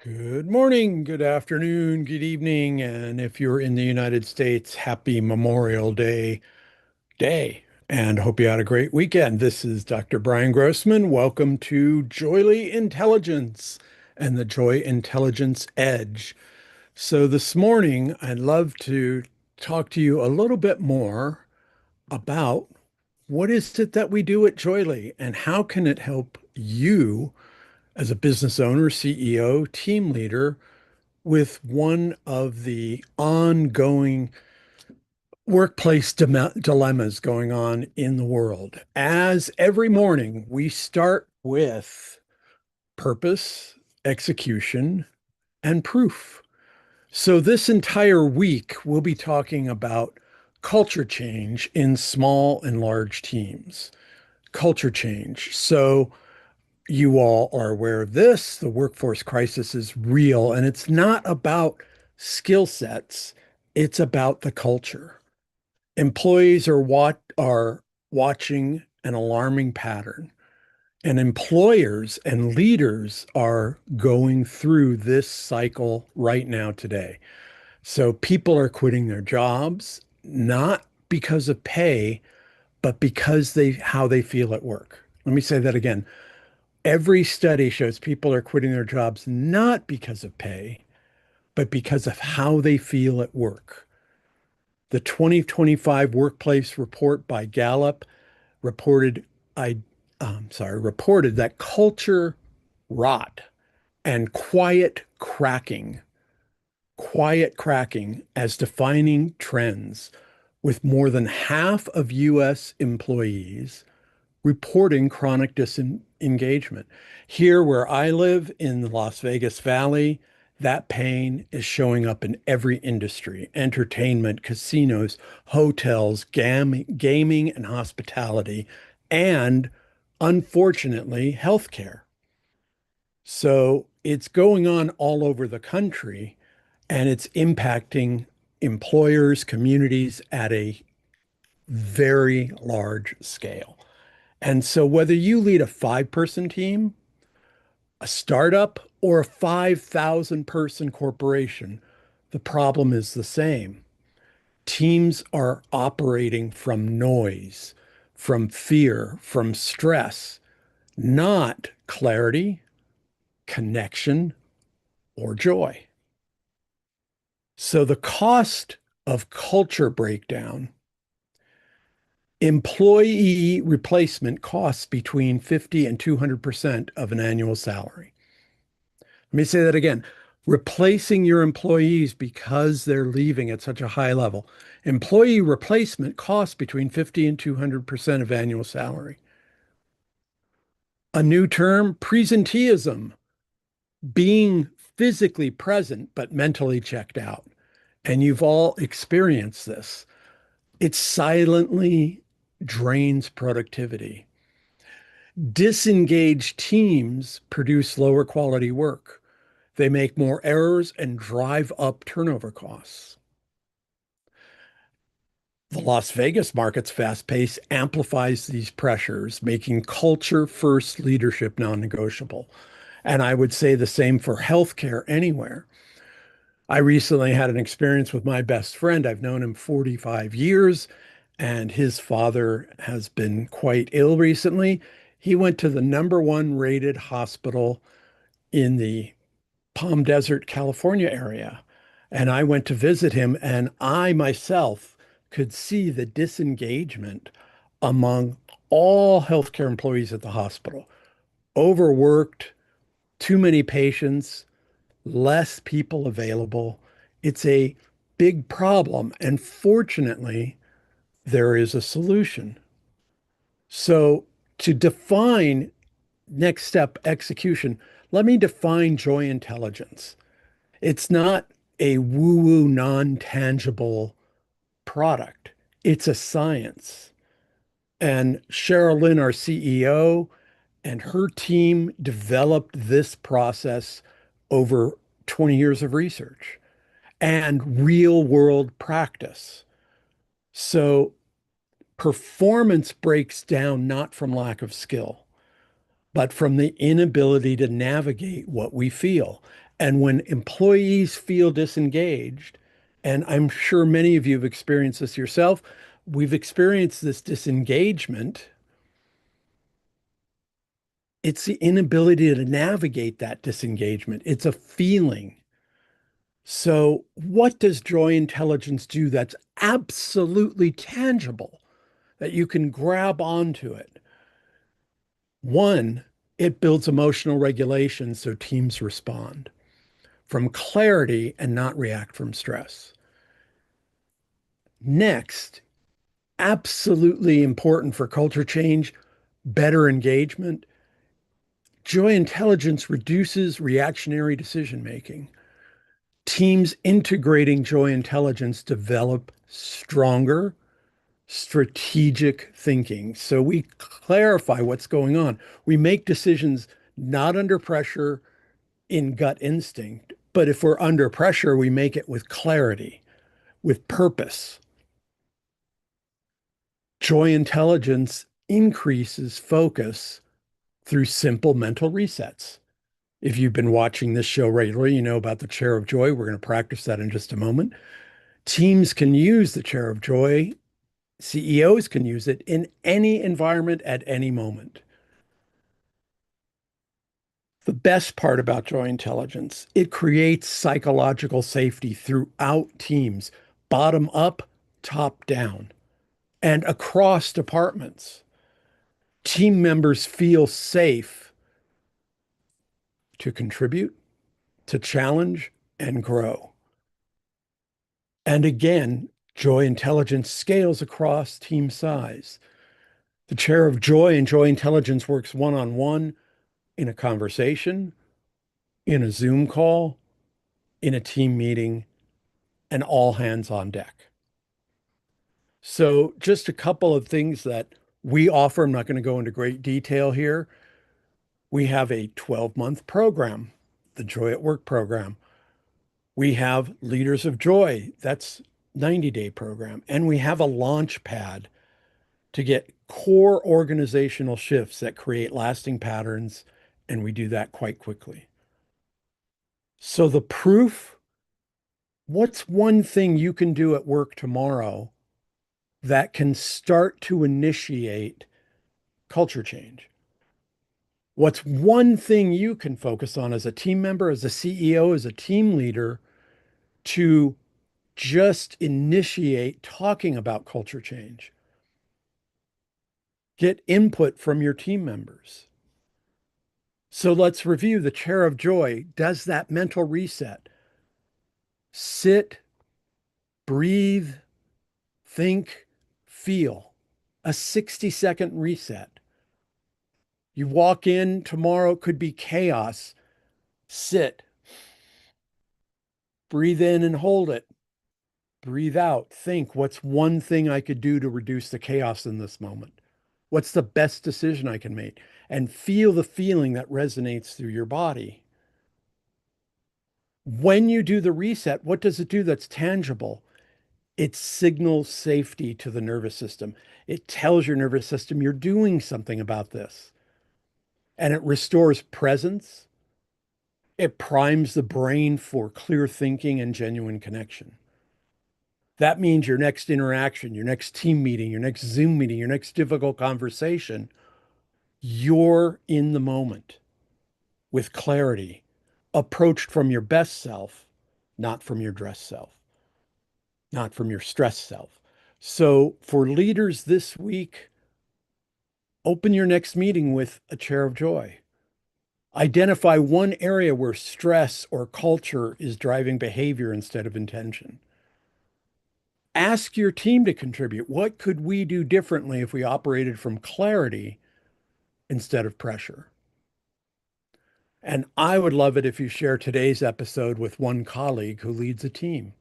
Good morning, good afternoon, good evening, and if you're in the United States, happy Memorial Day, and hope you had a great weekend. This is Dr. Brian Grossman. Welcome to Joyly Intelligence and the Joy Intelligence Edge. So this morning, I'd love to talk to you a little bit more about what is it that we do at Joyly and how can it help you as a business owner, CEO, team leader with one of the ongoing workplace dilemmas going on in the world. As every morning, we start with purpose, execution, and proof. So, this entire week, we'll be talking about culture change in small and large teams. Culture change. So, you all are aware of this. The workforce crisis is real, and it's not about skill sets, it's about the culture. Employees are watching an alarming pattern, and employers and leaders are going through this cycle right now today. So people are quitting their jobs, not because of pay, but because they how they feel at work. Let me say that again. Every study shows people are quitting their jobs not because of pay, but because of how they feel at work. The 2025 workplace report by Gallup reported I reported that culture rot and quiet cracking as defining trends, with more than half of US employees reporting chronic disengagement. Here, where I live in the Las Vegas Valley, that pain is showing up in every industry: entertainment, casinos, hotels, gaming, and hospitality, and unfortunately, healthcare. So it's going on all over the country and it's impacting employers, communities at a very large scale. And so, whether you lead a five-person team, a startup, or a 5,000 person corporation, the problem is the same. Teams are operating from noise, from fear, from stress, not clarity, connection, or joy. So, the cost of culture breakdown: employee replacement costs between 50 and 200% of an annual salary. Let me say that again. Replacing your employees because they're leaving at such a high level. Employee replacement costs between 50 and 200% of annual salary. A new term: presenteeism, being physically present but mentally checked out. And you've all experienced this. It silently drains productivity. Disengaged teams produce lower quality work. They make more errors and drive up turnover costs. The Las Vegas market's fast pace amplifies these pressures, making culture first leadership non negotiable. And I would say the same for healthcare anywhere. I recently had an experience with my best friend. I've known him 45 years, and his father has been quite ill recently. He went to the number one rated hospital in the Palm Desert, California area. And I went to visit him, and I myself could see the disengagement among all healthcare employees at the hospital. Overworked, too many patients, less people available. It's a big problem. And fortunately, there is a solution. So, to define next step execution, let me define joy intelligence. It's not a woo-woo, non-tangible product. It's a science. And Cheryl Lynn, our CEO, and her team developed this process over 20 years of research and real world practice. So performance breaks down not from lack of skill, but from the inability to navigate what we feel. And when employees feel disengaged, and I'm sure many of you have experienced this yourself, we've experienced this disengagement. It's the inability to navigate that disengagement. It's a feeling. So, what does joy intelligence do that's absolutely tangible that you can grab onto it? One, it builds emotional regulation so teams respond from clarity and not react from stress. Next, absolutely important for culture change, better engagement. Joy intelligence reduces reactionary decision making. Teams integrating joy intelligence develop stronger strategic thinking. So we clarify what's going on. We make decisions not under pressure in gut instinct, but if we're under pressure, we make it with clarity, with purpose. Joy intelligence increases focus through simple mental resets. If you've been watching this show regularly, you know about the chair of joy. We're going to practice that in just a moment. Teams can use the chair of joy. CEOs can use it in any environment at any moment. The best part about joy intelligence, it creates psychological safety throughout teams, bottom up, top down, and across departments. Team members feel safe to contribute, to challenge, and grow. And again, joy intelligence scales across team size. The chair of joy and joy intelligence works one on one in a conversation, in a Zoom call, in a team meeting, and all hands on deck. So, just a couple of things that we offer. I'm not going to go into great detail here. We have a 12-month program, the Joy at Work program. We have Leaders of Joy, that's 90-day program. And we have a launch pad to get core organizational shifts that create lasting patterns. And we do that quite quickly. So the proof, what's one thing you can do at work tomorrow that can start to initiate culture change? What's one thing you can focus on as a team member, as a CEO, as a team leader to just initiate talking about culture change? Get input from your team members. So let's review. The chair of joy does that mental reset. Sit, breathe, think, feel. A 60-second reset. You walk in tomorrow, it could be chaos. Sit, breathe in and hold it. Breathe out. Think, what's one thing I could do to reduce the chaos in this moment? What's the best decision I can make? And feel the feeling that resonates through your body. When you do the reset, what does it do that's tangible? It signals safety to the nervous system. It tells your nervous system you're doing something about this. And it restores presence. It primes the brain for clear thinking and genuine connection. That means your next interaction, your next team meeting, your next Zoom meeting, your next difficult conversation, you're in the moment with clarity, approached from your best self, not from your dress self, not from your stress self. So for leaders this week, open your next meeting with a chair of joy. Identify one area where stress or culture is driving behavior instead of intention. Ask your team to contribute. What could we do differently if we operated from clarity instead of pressure? And I would love it if you share today's episode with one colleague who leads a team.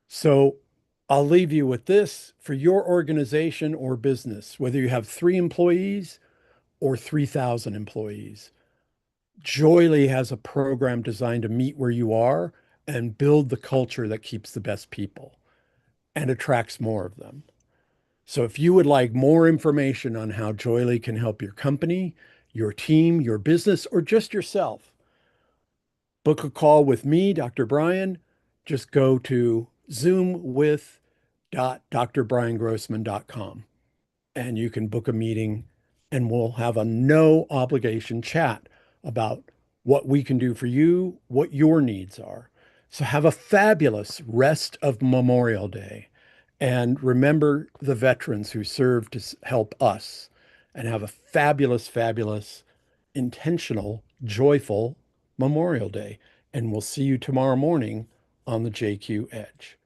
So I'll leave you with this for your organization or business, whether you have 3 employees or 3,000 employees. JOYELY has a program designed to meet where you are and build the culture that keeps the best people and attracts more of them. So if you would like more information on how JOYELY can help your company, your team, your business, or just yourself, book a call with me, Dr. Brian, just go to zoomwith.drbriangrossman.com and you can book a meeting and we'll have a no obligation chat about what we can do for you, what your needs are. So have a fabulous rest of Memorial Day and remember the veterans who served to help us and have a fabulous, fabulous, intentional, joyful Memorial Day. And we'll see you tomorrow morning on the JQ Edge.